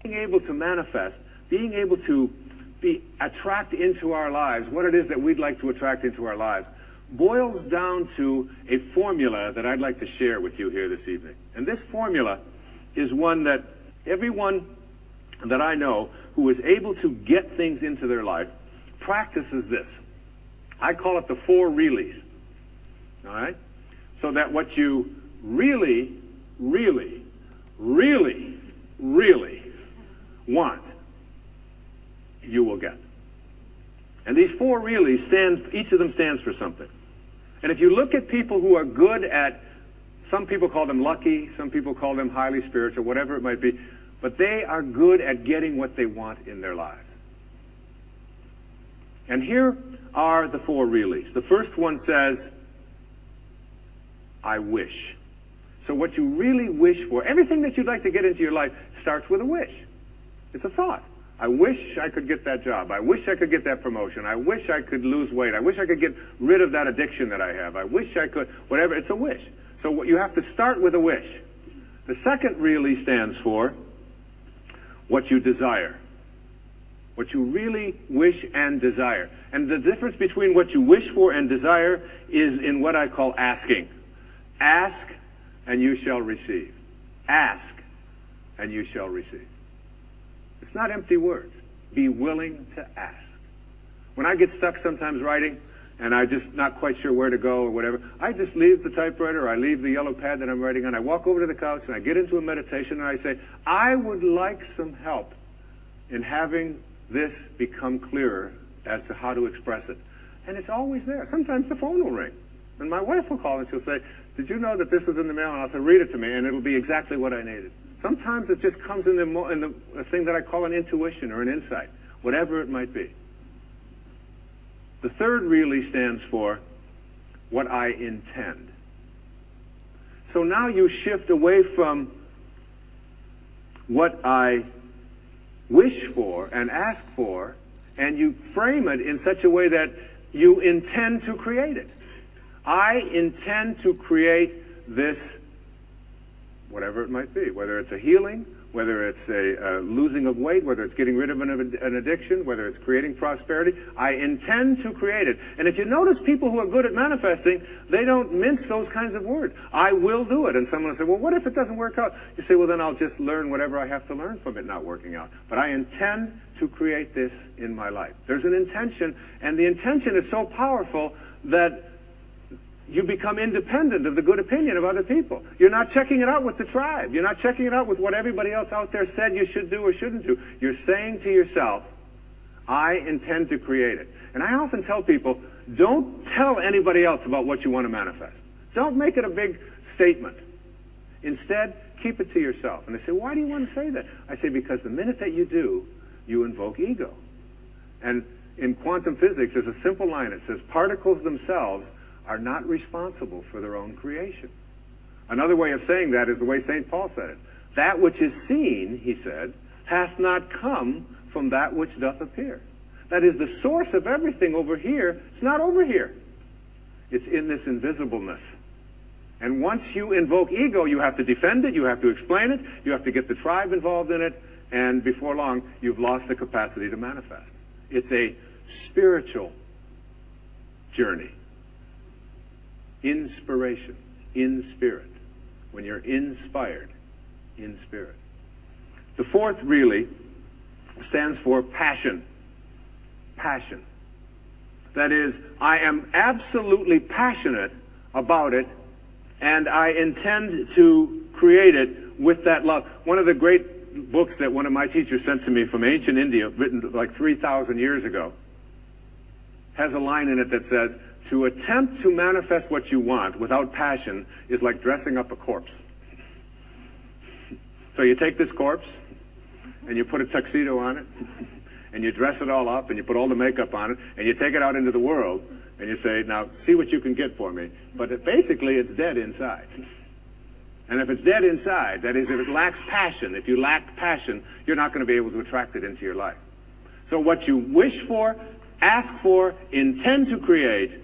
being able to manifest, being able to attract into our lives what it is that we'd like to attract into our lives, boils down to a formula that I'd like to share with you here this evening. And this formula is one that everyone that I know who is able to get things into their life practices this. I call it the 4 Reallys. All right? So that what you really, really, really, really want, you will get. And these 4 Reallys each of them stands for something. And if you look at people who are good at, some people call them lucky, some people call them highly spiritual, whatever it might be, but they are good at getting what they want in their lives. And here are the 4 Reallys. The first one says, I wish. So what you really wish for, everything that you'd like to get into your life starts with a wish. It's a thought. I wish I could get that job. I wish I could get that promotion. I wish I could lose weight. I wish I could get rid of that addiction that I have. I wish I could, whatever. It's a wish. So what you have to start with a wish. The second really stands for what you desire. What you really wish and desire. And the difference between what you wish for and desire is in what I call asking. Ask and you shall receive. Ask and you shall receive. It's not empty words. Be willing to ask. When I get stuck sometimes writing, and I'm just not quite sure where to go or whatever, I just leave the typewriter, or I leave the yellow pad that I'm writing on, I walk over to the couch, and I get into a meditation, and I say, I would like some help in having this become clearer as to how to express it. And it's always there. Sometimes the phone will ring, and my wife will call, and she'll say, did you know that this was in the mail? And I'll say, read it to me, and it'll be exactly what I needed. Sometimes it just comes in the thing that I call an intuition or an insight, whatever it might be. The third really stands for what I intend. So now you shift away from what I wish for and ask for, and you frame it in such a way that you intend to create it. I intend to create this, whatever it might be, whether it's a healing, whether it's a losing of weight, whether it's getting rid of an addiction, whether it's creating prosperity. I intend to create it. And if you notice people who are good at manifesting, they don't mince those kinds of words. I will do it. And someone will say, well, what if it doesn't work out? You say, well, then I'll just learn whatever I have to learn from it not working out. But I intend to create this in my life. There's an intention, and the intention is so powerful that you become independent of the good opinion of other people. You're not checking it out with the tribe. You're not checking it out with what everybody else out there said you should do or shouldn't do. You're saying to yourself, I intend to create it. And I often tell people, don't tell anybody else about what you want to manifest. Don't make it a big statement. Instead, keep it to yourself. And they say, why do you want to say that? I say, because the minute that you do, you invoke ego. And in quantum physics, there's a simple line. It says, particles themselves are not responsible for their own creation. Another way of saying that is the way St. Paul said it. That which is seen, he said, hath not come from that which doth appear. That is, the source of everything over here, it's not over here. It's in this invisibleness. And once you invoke ego, you have to defend it, you have to explain it, you have to get the tribe involved in it, and before long, you've lost the capacity to manifest. It's a spiritual journey. Inspiration, in spirit. When you're inspired, in spirit. The fourth really stands for passion. Passion. That is, I am absolutely passionate about it, and I intend to create it with that love. One of the great books that one of my teachers sent to me from ancient India, written like 3,000 years ago, has a line in it that says, to attempt to manifest what you want without passion is like dressing up a corpse. So you take this corpse, and you put a tuxedo on it, and you dress it all up, and you put all the makeup on it, and you take it out into the world, and you say, now, see what you can get for me. But basically, it's dead inside. And if it's dead inside, that is, if it lacks passion, if you lack passion, you're not going to be able to attract it into your life. So what you wish for, ask for, intend to create,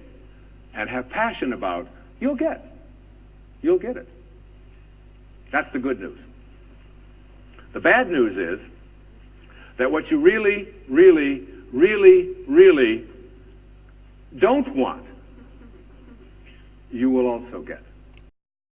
and have passion about, you'll get. You'll get it. That's the good news. The bad news is that what you really, really, really, really don't want, you will also get.